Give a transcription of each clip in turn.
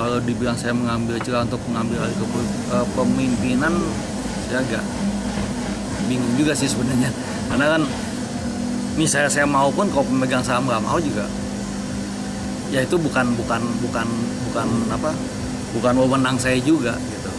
kalau dibilang saya mengambil celah untuk mengambil alih kepemimpinan, saya agak bingung juga sih sebenarnya. Karena kan misalnya saya mau pun kalau pemegang saham nggak mau juga, ya itu bukan wewenang saya juga gitu.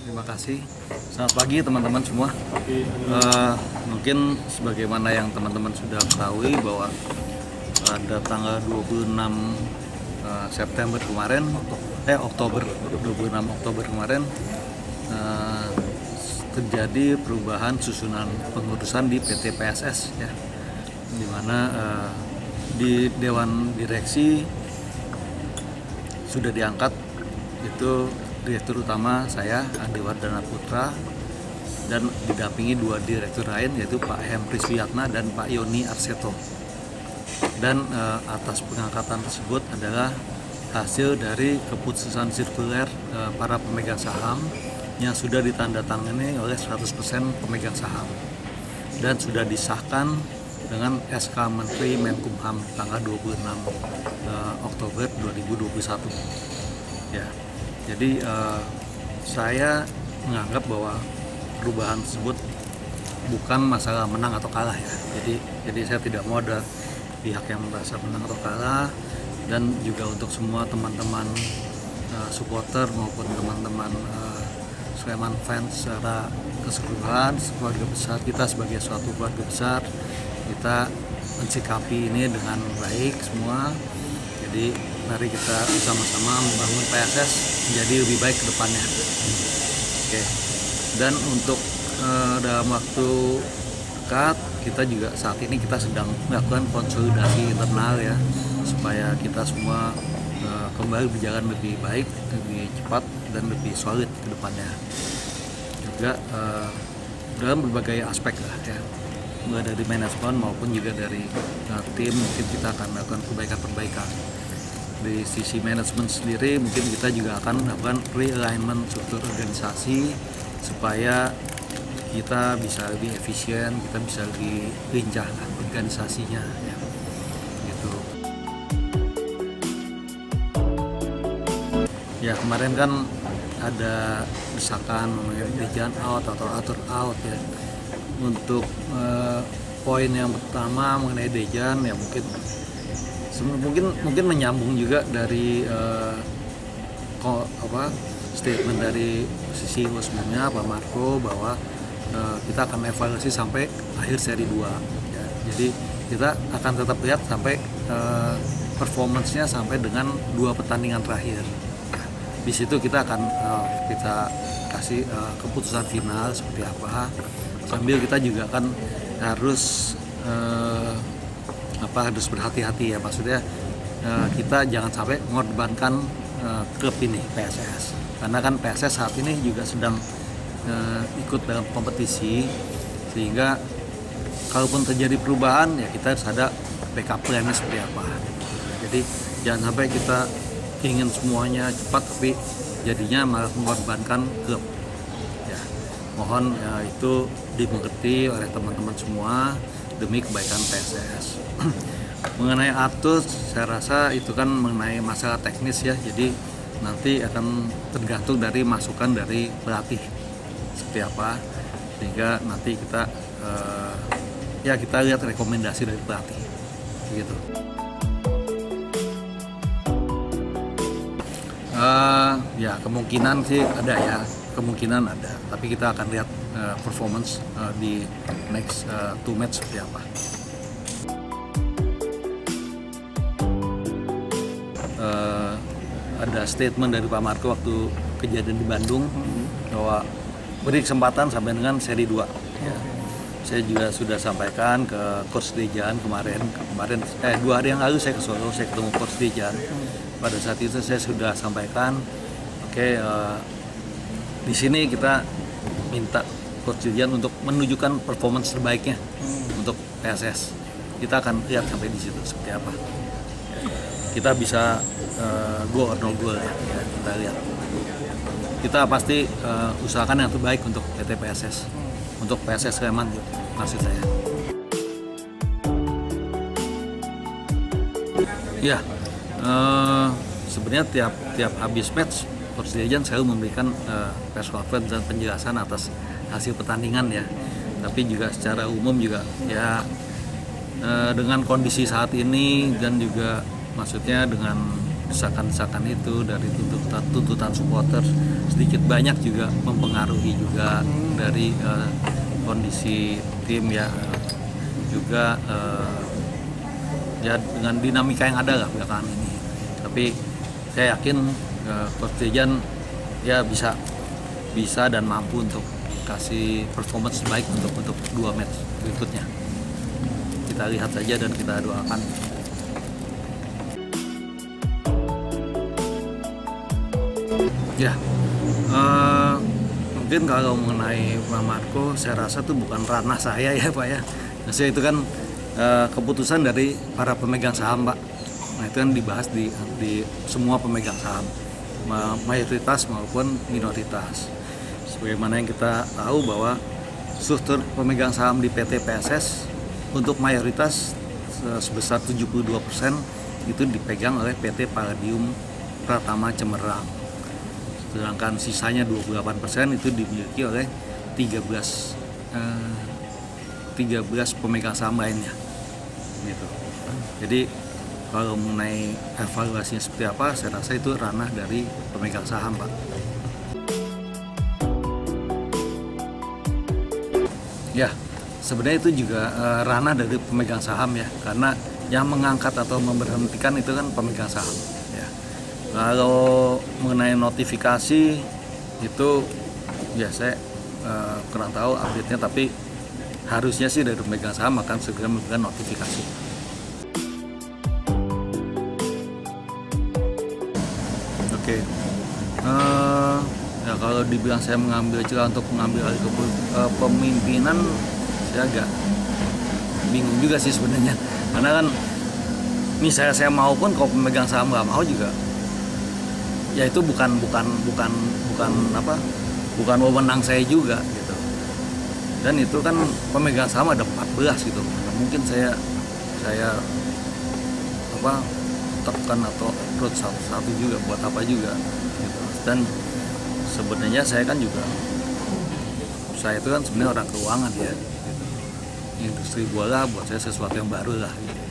Terima kasih. Selamat pagi teman-teman semua. Mungkin sebagaimana yang teman-teman sudah ketahui bahwa pada tanggal 26 September kemarin, Oktober 26 Oktober kemarin terjadi perubahan susunan pengurusan di PT PSS ya, di mana di Dewan Direksi sudah diangkat itu Direktur Utama saya Andi Wardana Putra dan didampingi dua direktur lain yaitu Pak Hempris Wiyatna dan Pak Yoni Arseto. Dan atas pengangkatan tersebut adalah hasil dari keputusan sirkuler para pemegang saham yang sudah ditandatangani oleh 100% pemegang saham dan sudah disahkan dengan SK Menteri Menkumham tanggal 26 Oktober 2021 ya. Jadi saya menganggap bahwa perubahan tersebut bukan masalah menang atau kalah ya. Jadi saya tidak mau ada pihak yang merasa menang atau kalah, dan juga untuk semua teman-teman supporter maupun teman-teman Sleman fans secara keseluruhan, keluarga besar kita sebagai suatu keluarga besar, kita mensikapi ini dengan baik semua. Jadi mari kita sama-sama membangun PSS menjadi lebih baik ke depannya. Oke. Dan untuk dalam waktu dekat kita juga saat ini kita sedang melakukan konsolidasi internal ya, supaya kita semua kembali berjalan lebih baik, lebih cepat dan lebih solid ke depannya. Juga dalam berbagai aspek lah ya, mulai dari manajemen maupun juga dari tim, mungkin kita akan melakukan perbaikan-perbaikan. Di sisi manajemen sendiri mungkin kita juga akan melakukan realignment struktur organisasi supaya kita bisa lebih efisien, kita bisa lebih lincah organisasinya ya. Gitu. Ya kemarin kan ada desakan mengenai Dejan out atau atur out ya. Untuk poin yang pertama mengenai Dejan ya mungkin menyambung juga dari statement dari sisi sebelumnya Pak Marco bahwa kita akan evaluasi sampai akhir seri 2 ya. Jadi kita akan tetap lihat sampai performance-nya sampai dengan 2 pertandingan terakhir ya. Di situ kita akan kita kasih keputusan final seperti apa, sambil kita juga akan harus harus berhati-hati ya, maksudnya kita jangan sampai mengorbankan klub ini PSS, karena kan PSS saat ini juga sedang ikut dalam kompetisi, sehingga kalaupun terjadi perubahan ya kita harus ada backup plan-nya seperti apa. Jadi jangan sampai kita ingin semuanya cepat tapi jadinya malah mengorbankan klub ya. Mohon ya, itu dimengerti oleh teman-teman semua demi kebaikan PSS. Mengenai Atus, saya rasa itu kan mengenai masalah teknis ya, jadi nanti akan tergantung dari masukan dari pelatih seperti apa, sehingga nanti kita kita lihat rekomendasi dari pelatih begitu. Ya kemungkinan sih ada ya, kemungkinan ada, tapi kita akan lihat performance di next 2 match seperti apa. Ada statement dari Pak Marco waktu kejadian di Bandung bahwa beri kesempatan sampai dengan seri 2. Ya. Saya juga sudah sampaikan ke Coach Dejan kemarin 2 hari yang lalu saya ke Solo, saya ketemu Coach Dejan. Pada saat itu saya sudah sampaikan, di sini kita minta Coach Dejan untuk menunjukkan performance terbaiknya untuk PSS. Kita akan lihat sampai di situ seperti apa. Kita bisa goal or no goal ya, kita lihat. Kita pasti usahakan yang terbaik untuk PT PSS, untuk PSS Sleman maksud saya. Ya, sebenarnya tiap habis match Coach Dejan selalu memberikan press conference dan penjelasan atas hasil pertandingan ya. Tapi juga secara umum juga ya dengan kondisi saat ini dan juga maksudnya dengan desakan-desakan itu dari tuntutan supporter sedikit banyak juga mempengaruhi juga dari kondisi tim ya, juga ya dengan dinamika yang ada lah belakangan ini. Tapi saya yakin Coach Dejan ya bisa dan mampu untuk kasih performance terbaik untuk 2 match berikutnya. Kita lihat saja dan kita doakan. Ya, mungkin kalau mengenai Pak Marco, saya rasa itu bukan ranah saya ya Pak ya. Maksudnya itu kan keputusan dari para pemegang saham Pak. Nah itu kan dibahas di semua pemegang saham, mayoritas maupun minoritas. Sebagaimana yang kita tahu bahwa struktur pemegang saham di PT PSS untuk mayoritas sebesar 72% itu dipegang oleh PT Palladium Pratama Cemerlang. Sedangkan sisanya 28% itu dimiliki oleh 13 pemegang saham lainnya. Gitu. Jadi kalau mengenai evaluasinya seperti apa, saya rasa itu ranah dari pemegang saham, Pak. Ya, sebenarnya itu juga ranah dari pemegang saham ya, karena yang mengangkat atau memberhentikan itu kan pemegang saham. Ya. Kalau mengenai notifikasi itu ya saya kurang tahu update-nya, tapi harusnya sih dari pemegang saham akan segera memberikan notifikasi. Oke. Ya kalau dibilang saya mengambil celah untuk mengambil alih kepemimpinan, saya agak bingung juga sih sebenarnya. Karena kan misalnya saya mau pun kalau pemegang saham nggak mau juga, ya itu bukan wewenang saya juga gitu. Dan itu kan pemegang saham ada 14 gitu. Nah, mungkin saya tekan atau approach satu juga buat apa juga gitu. Dan sebenarnya saya itu kan sebenarnya orang keuangan ya gitu. Industri bola buat saya sesuatu yang baru lah gitu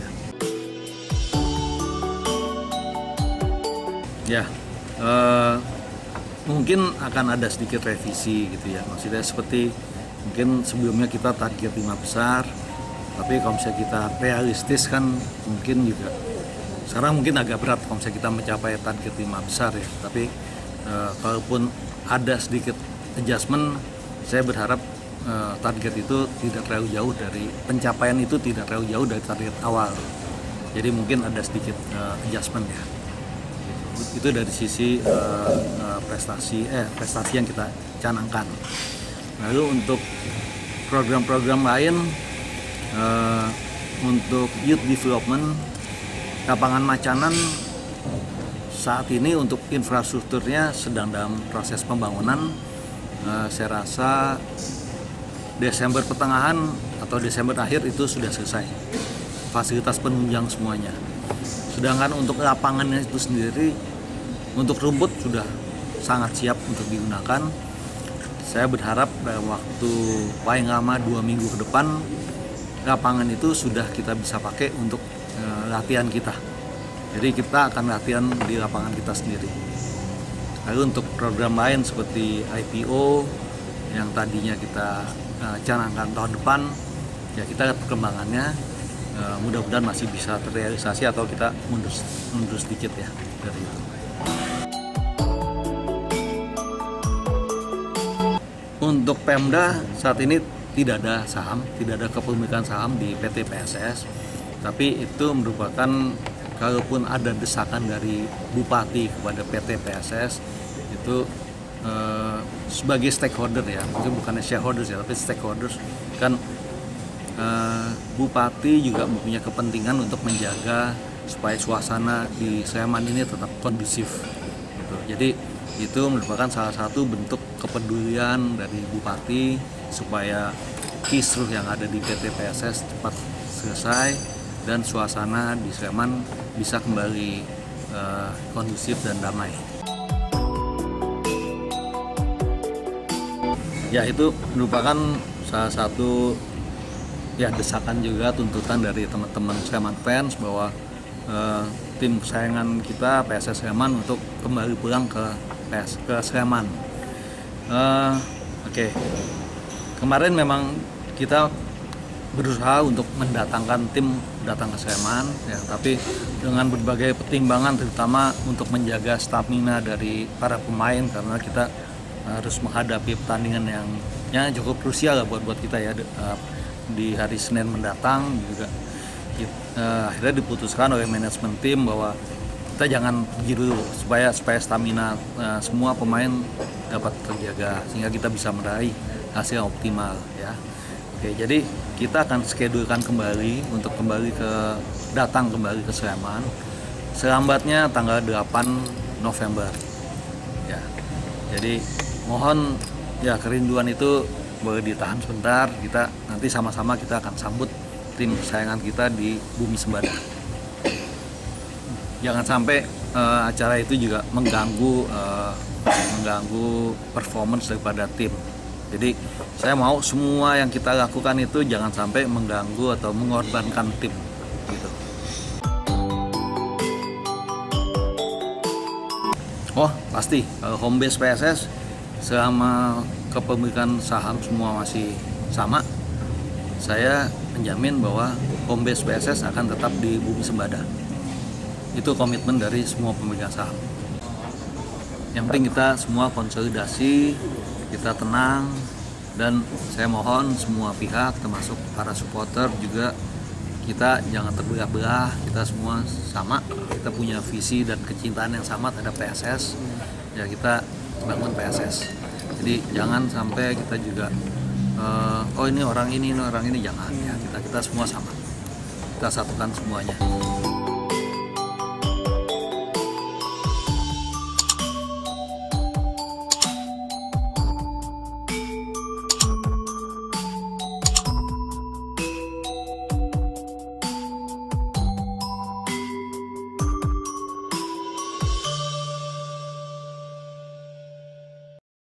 ya. Mungkin akan ada sedikit revisi gitu ya, maksudnya seperti mungkin sebelumnya kita target 5 besar, tapi kalau misalnya kita realistis kan mungkin juga sekarang mungkin agak berat kalau misalnya kita mencapai target 5 besar ya. Tapi kalaupun ada sedikit adjustment, saya berharap target itu tidak terlalu jauh dari pencapaian itu, tidak terlalu jauh dari target awal. Jadi mungkin ada sedikit adjustment ya. Itu dari sisi prestasi yang kita canangkan. Lalu untuk program-program lain, untuk youth development, lapangan Macanan saat ini untuk infrastrukturnya sedang dalam proses pembangunan. Saya rasa Desember pertengahan atau Desember akhir itu sudah selesai, fasilitas penunjang semuanya. Sedangkan untuk lapangannya itu sendiri, untuk rumput sudah sangat siap untuk digunakan. Saya berharap dalam waktu paling lama 2 minggu ke depan, lapangan itu sudah kita bisa pakai untuk latihan kita. Jadi kita akan latihan di lapangan kita sendiri. Lalu untuk program lain seperti IPO, yang tadinya kita canangkan tahun depan, ya kita lihat perkembangannya, mudah-mudahan masih bisa terrealisasi atau kita mundur sedikit ya dari itu. Untuk Pemda saat ini tidak ada saham, tidak ada kepemilikan saham di PT PSS, tapi itu merupakan, kalaupun ada desakan dari Bupati kepada PT PSS itu sebagai stakeholder ya, mungkin bukan shareholders ya, tapi stakeholders kan, Bupati juga mempunyai kepentingan untuk menjaga supaya suasana di Sleman ini tetap kondusif gitu. Jadi itu merupakan salah satu bentuk kepedulian dari Bupati supaya kisruh yang ada di PT PSS cepat selesai dan suasana di Sleman bisa kembali kondusif dan damai. Ya, itu merupakan salah satu ya desakan juga, tuntutan dari teman-teman Sleman Fans bahwa tim kesayangan kita PSS Sleman untuk kembali pulang ke Sleman. Oke. Kemarin memang kita berusaha untuk mendatangkan tim datang ke Sleman ya, tapi dengan berbagai pertimbangan, terutama untuk menjaga stamina dari para pemain, karena kita harus menghadapi pertandingan yang cukup krusial lah buat kita ya, di hari Senin mendatang juga. Akhirnya diputuskan oleh manajemen tim bahwa kita jangan pergi dulu supaya stamina semua pemain dapat terjaga sehingga kita bisa meraih hasil yang optimal ya. Oke, jadi kita akan schedulekan kembali untuk datang kembali ke Sleman selambatnya tanggal 8 November ya. Jadi mohon ya, kerinduan itu boleh ditahan sebentar, kita nanti sama-sama kita akan sambut tim kesayangan kita di Bumi Sembada. Jangan sampai acara itu juga mengganggu performance daripada tim. Jadi saya mau semua yang kita lakukan itu jangan sampai mengganggu atau mengorbankan tim gitu. Oh pasti, kalau home base PSS selama kepemilikan saham semua masih sama, saya menjamin bahwa home base PSS akan tetap di Bumi Sembada. Itu komitmen dari semua pemegang saham. Yang penting kita semua konsolidasi, kita tenang, dan saya mohon semua pihak termasuk para supporter juga, kita jangan terbelah-belah, kita semua sama, kita punya visi dan kecintaan yang sama terhadap PSS ya, kita bangun PSS. Jadi jangan sampai kita juga oh ini orang ini, jangan ya, kita semua sama, kita satukan semuanya.